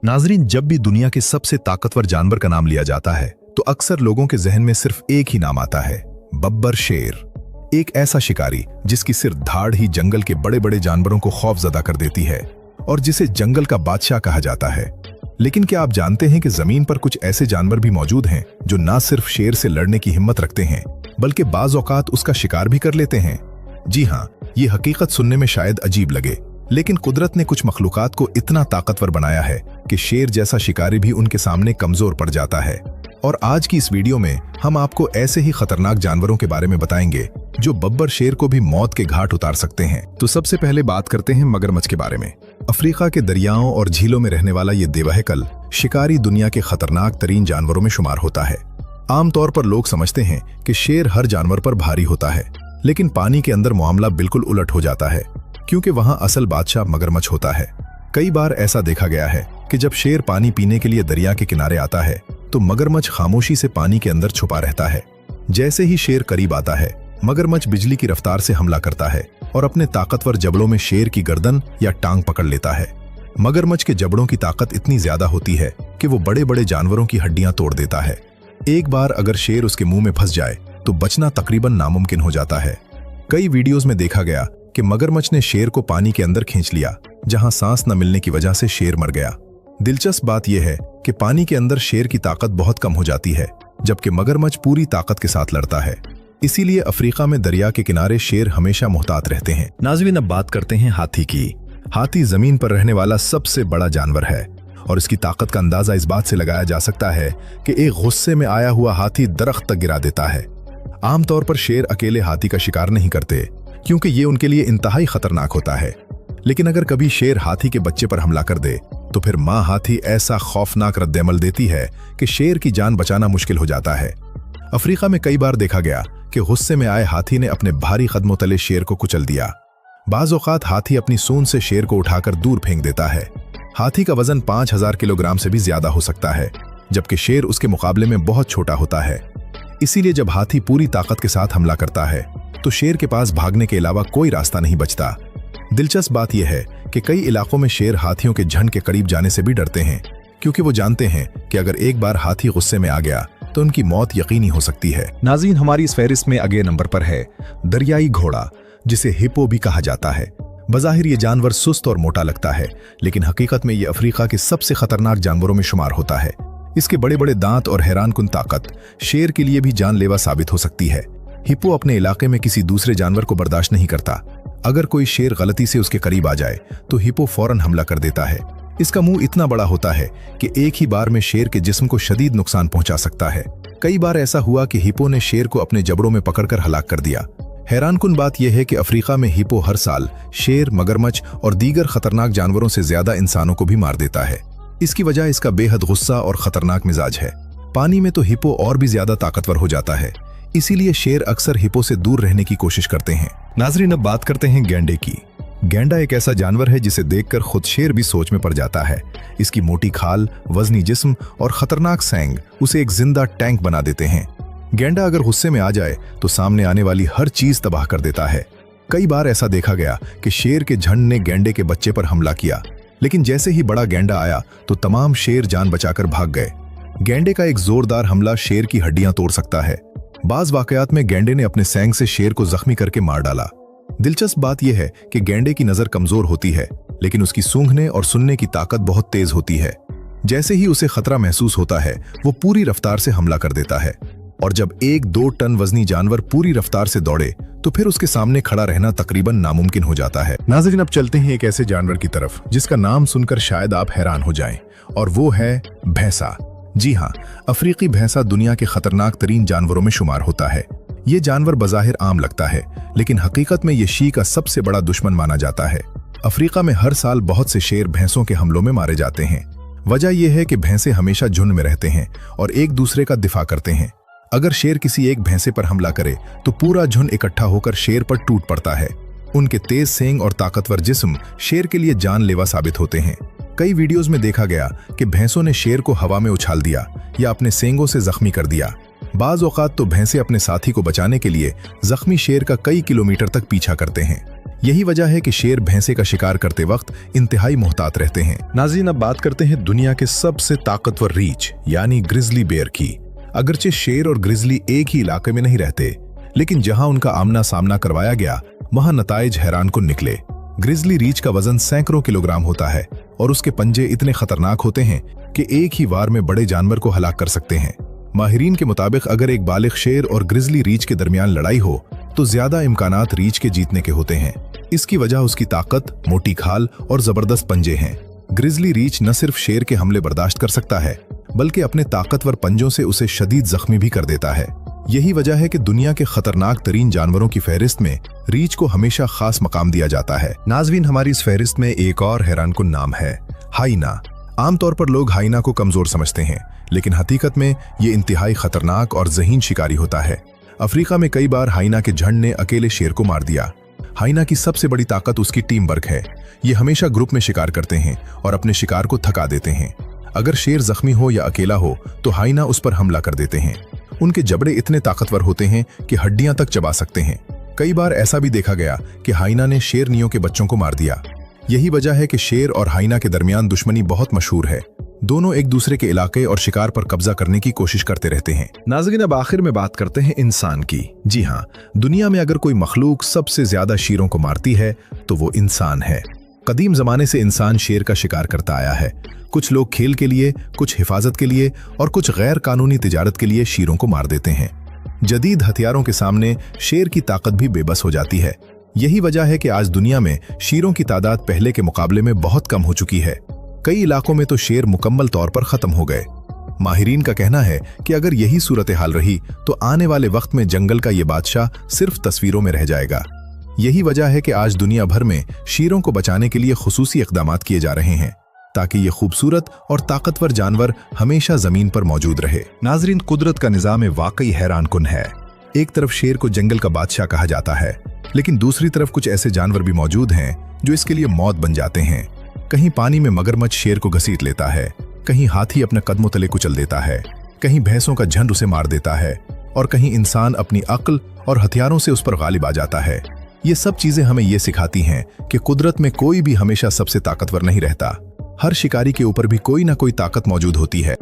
नाजरीन, जब भी दुनिया के सबसे ताकतवर जानवर का नाम लिया जाता है तो अक्सर लोगों के जहन में सिर्फ एक ही नाम आता है, बब्बर शेर। एक ऐसा शिकारी जिसकी सिर्फ धाड़ ही जंगल के बड़े बड़े जानवरों को खौफजदा कर देती है और जिसे जंगल का बादशाह कहा जाता है। लेकिन क्या आप जानते हैं कि जमीन पर कुछ ऐसे जानवर भी मौजूद हैं जो ना सिर्फ शेर से लड़ने की हिम्मत रखते हैं बल्कि बाज औकात उसका शिकार भी कर लेते हैं। जी हाँ, ये हकीकत सुनने में शायद अजीब लगे, लेकिन कुदरत ने कुछ मखलूकात को इतना ताकतवर बनाया है कि शेर जैसा शिकारी भी उनके सामने कमजोर पड़ जाता है। और आज की इस वीडियो में हम आपको ऐसे ही खतरनाक जानवरों के बारे में बताएंगे जो बब्बर शेर को भी मौत के घाट उतार सकते हैं। तो सबसे पहले बात करते हैं मगरमच्छ के बारे में। अफ्रीका के दरियाओं और झीलों में रहने वाला ये देवहकल शिकारी दुनिया के खतरनाक तरीन जानवरों में शुमार होता है। आमतौर पर लोग समझते हैं कि शेर हर जानवर पर भारी होता है, लेकिन पानी के अंदर मामला बिल्कुल उलट हो जाता है, क्योंकि वहां असल बादशाह मगरमच्छ होता है। कई बार ऐसा देखा गया है कि जब शेर पानी पीने के लिए दरिया के किनारे आता है तो मगरमच्छ खामोशी से पानी के अंदर छुपा रहता है। जैसे ही शेर करीब आता है, मगरमच्छ बिजली की रफ्तार से हमला करता है और अपने ताकतवर जबड़ों में शेर की गर्दन या टांग पकड़ लेता है। मगरमच्छ के जबड़ों की ताकत इतनी ज्यादा होती है कि वो बड़े बड़े जानवरों की हड्डियां तोड़ देता है। एक बार अगर शेर उसके मुंह में फंस जाए तो बचना तकरीबन नामुमकिन हो जाता है। कई वीडियोज में देखा गया कि मगरमच्छ ने शेर को पानी के अंदर खींच लिया, जहां सांस न मिलने की वजह से शेर मर गया। दिलचस्प बात यह है कि पानी के अंदर शेर की ताकत बहुत कम हो जाती है, जबकि मगरमच्छ पूरी ताकत के साथ लड़ता है। इसीलिए अफ्रीका में दरिया के किनारे शेर हमेशा मुहतात रहते हैं। नाज़रीन, अब बात करते हैं हाथी की। हाथी जमीन पर रहने वाला सबसे बड़ा जानवर है और इसकी ताकत का अंदाजा इस बात से लगाया जा सकता है कि एक गुस्से में आया हुआ हाथी दरख्त तक गिरा देता है। आमतौर पर शेर अकेले हाथी का शिकार नहीं करते, क्योंकि ये उनके लिए इंतहाई खतरनाक होता है। लेकिन अगर कभी शेर हाथी के बच्चे पर हमला कर दे तो फिर मां हाथी ऐसा खौफनाक रद्देअमल देती है कि शेर की जान बचाना मुश्किल हो जाता है। अफ्रीका में कई बार देखा गया कि गुस्से में आए हाथी ने अपने भारी कदमों तले शेर को कुचल दिया। बाज औकात हाथी अपनी सूंड से शेर को उठाकर दूर फेंक देता है। हाथी का वजन 5000 किलोग्राम से भी ज्यादा हो सकता है, जबकि शेर उसके मुकाबले में बहुत छोटा होता है। इसीलिए जब हाथी पूरी ताकत के साथ हमला करता है तो शेर के पास भागने के अलावा कोई रास्ता नहीं बचता। दिलचस्प बात यह है कि कई इलाकों में शेर हाथियों के झुंड के करीब जाने से भी डरते हैं, क्योंकि वो जानते हैं कि अगर एक बार हाथी गुस्से में आ गया तो उनकी मौत यकीनी हो सकती है। नाज़रीन, हमारी इस फहरिस्त में अगले नंबर पर है दरियाई घोड़ा, जिसे हिप्पो भी कहा जाता है। बज़ाहिर ये जानवर सुस्त और मोटा लगता है, लेकिन हकीकत में ये अफ्रीका के सबसे खतरनाक जानवरों में शुमार होता है। इसके बड़े बड़े दांत और हैरानकुन ताकत शेर के लिए भी जानलेवा साबित हो सकती है। हिप्पो अपने इलाके में किसी दूसरे जानवर को बर्दाश्त नहीं करता। अगर कोई शेर गलती से उसके करीब आ जाए तो हिप्पो फौरन हमला कर देता है। इसका मुंह इतना बड़ा होता है कि एक ही बार में शेर के जिस्म को शदीद नुकसान पहुंचा सकता है। कई बार ऐसा हुआ कि हिप्पो ने शेर को अपने जबड़ों में पकड़कर हलाक कर दिया। हैरानकुन बात यह है कि अफ्रीका में हिप्पो हर साल शेर, मगरमच्छ और दीगर खतरनाक जानवरों से ज्यादा इंसानों को भी मार देता है। इसकी वजह इसका बेहद गुस्सा और खतरनाक मिजाज है। पानी में तो हिप्पो और भी ज्यादा ताकतवर हो जाता है, इसीलिए शेर अक्सर हिप्पो से दूर रहने की कोशिश करते हैं। नाज़रीन, अब बात करते हैं गैंडे की। गैंडा एक ऐसा जानवर है जिसे देखकर खुद शेर भी सोच में पड़ जाता है। इसकी मोटी खाल, वजनी जिस्म और खतरनाक सैंग उसे एक जिंदा टैंक बना देते हैं। गैंडा अगर गुस्से में आ जाए तो सामने आने वाली हर चीज तबाह कर देता है। कई बार ऐसा देखा गया कि शेर के झुंड ने गैंडे के बच्चे पर हमला किया, लेकिन जैसे ही बड़ा गैंडा आया तो तमाम शेर जान बचाकर भाग गए। गैंडे का एक जोरदार हमला शेर की हड्डियां तोड़ सकता है। बाज वाकयात में गैंडे ने अपने सैंग से शेर को जख्मी करके मार डाला। दिलचस्प बात यह है कि गैंडे की नजर कमजोर होती है, लेकिन उसकी सूंघने और सुनने की ताकत बहुत तेज होती है। जैसे ही उसे खतरा महसूस होता है वो पूरी रफ्तार से हमला कर देता है, और जब 1-2 टन वजनी जानवर पूरी रफ्तार से दौड़े तो फिर उसके सामने खड़ा रहना तकरीबन नामुमकिन हो जाता है। नाज़रीन, अब चलते हैं एक ऐसे जानवर की तरफ जिसका नाम सुनकर शायद आप हैरान हो जाएं, और वो है भैंसा। जी हाँ, अफ्रीकी भैंसा दुनिया के खतरनाक तरीन जानवरों में शुमार होता है। ये जानवर बज़ाहिर आम लगता है, लेकिन हकीकत में ये शी का सबसे बड़ा दुश्मन माना जाता है। अफ्रीका में हर साल बहुत से शेर भैंसों के हमलों में मारे जाते हैं। वजह यह है कि भैंसे हमेशा झुंड में रहते हैं और एक दूसरे का दिफा करते हैं। अगर शेर किसी एक भैंसे पर हमला करे तो पूरा झुंड इकट्ठा होकर शेर पर टूट पड़ता है। उनके तेज सींग और ताकतवर जिस्म शेर के लिए जानलेवा साबित होते हैं। कई वीडियोज में देखा गया कि भैंसों ने शेर को हवा में उछाल दिया या अपने सींगों से जख्मी कर दिया। बाज औकात तो भैंसे अपने साथी को बचाने के लिए जख्मी शेर का कई किलोमीटर तक पीछा करते हैं। यही वजह है कि शेर भैंसे का शिकार करते वक्त इंतहाई मोहतात रहते हैं। नाज़रीन, अब बात करते हैं दुनिया के सबसे ताकतवर रीछ यानी ग्रिजली बेयर की। अगरचे शेर और ग्रिजली एक ही इलाके में नहीं रहते, लेकिन जहां उनका आमना सामना करवाया गया वहां नताइज हैरानकुन निकले। ग्रिजली रीछ का वजन सैकड़ों किलोग्राम होता है और उसके पंजे इतने खतरनाक होते हैं कि एक ही वार में बड़े जानवर को हलाक कर सकते हैं। माहिरीन के मुताबिक अगर एक बालिग शेर और ग्रिजली रीछ के दरमियान लड़ाई हो तो ज्यादा इम्कानात रीछ के जीतने के होते हैं। इसकी वजह उसकी ताकत, मोटी खाल और जबरदस्त पंजे हैं। ग्रिजली रीछ न सिर्फ शेर के हमले बर्दाश्त कर सकता है बल्कि अपने ताकतवर पंजों से उसे शदीद जख्मी भी कर देता है। यही वजह है कि दुनिया के खतरनाक तरीन जानवरों की फहरिस्त में रीछ को हमेशा खास मकाम दिया जाता है। नाज़रीन, हमारी इस फहरिस्त में एक और हैरानकुन नाम है, हाइना। आमतौर पर लोग हाइना को कमजोर समझते हैं, लेकिन हकीकत में ये इंतहाई खतरनाक और ज़हीन शिकारी होता है। अफ्रीका में कई बार हाइना के झुंड ने अकेले शेर को मार दिया। हाइना की सबसे बड़ी ताकत उसकी टीम वर्क है। ये हमेशा ग्रुप में शिकार करते हैं और अपने शिकार को थका देते हैं। अगर शेर जख्मी हो या अकेला हो तो हाइना उस पर हमला कर देते हैं। उनके जबड़े इतने ताकतवर होते हैं कि हड्डियां तक चबा सकते हैं। कई बार ऐसा भी देखा गया कि हाइना ने शेरनियों के बच्चों को मार दिया। यही वजह है कि शेर और हाइना के दरमियान दुश्मनी बहुत मशहूर है। दोनों एक दूसरे के इलाके और शिकार पर कब्जा करने की कोशिश करते रहते हैं। नाज़रीन, अब आखिर में बात करते हैं इंसान की। जी हाँ, दुनिया में अगर कोई मखलूक सबसे ज्यादा शेरों को मारती है तो वो इंसान है। कदीम जमाने से इंसान शेर का शिकार करता आया है। कुछ लोग खेल के लिए, कुछ हिफाजत के लिए और कुछ गैर कानूनी तिजारत के लिए शेरों को मार देते हैं। जदीद हथियारों के सामने शेर की ताकत भी बेबस हो जाती है। यही वजह है कि आज दुनिया में शेरों की तादाद पहले के मुकाबले में बहुत कम हो चुकी है। कई इलाकों में तो शेर मुकम्मल तौर पर खत्म हो गए। माहिरीन का कहना है कि अगर यही सूरत हाल रही तो आने वाले वक्त में जंगल का ये बादशाह सिर्फ तस्वीरों में रह जाएगा। यही वजह है कि आज दुनिया भर में शेरों को बचाने के लिए खुसूसी इक़दामात किए जा रहे हैं ताकि ये खूबसूरत और ताकतवर जानवर हमेशा जमीन पर मौजूद रहे। नाजरीन, कुदरत का निज़ाम वाकई हैरानकुन है। एक तरफ शेर को जंगल का बादशाह कहा जाता है, लेकिन दूसरी तरफ कुछ ऐसे जानवर भी मौजूद हैं जो इसके लिए मौत बन जाते हैं। कहीं पानी में मगरमच्छ शेर को घसीट लेता है, कहीं हाथी अपने कदमों तले कुचल देता है, कहीं भैंसों का झुंड उसे मार देता है और कहीं इंसान अपनी अक्ल और हथियारों से उस पर गालिब आ जाता है। ये सब चीजें हमें ये सिखाती हैं कि कुदरत में कोई भी हमेशा सबसे ताकतवर नहीं रहता। हर शिकारी के ऊपर भी कोई ना कोई ताकत मौजूद होती है।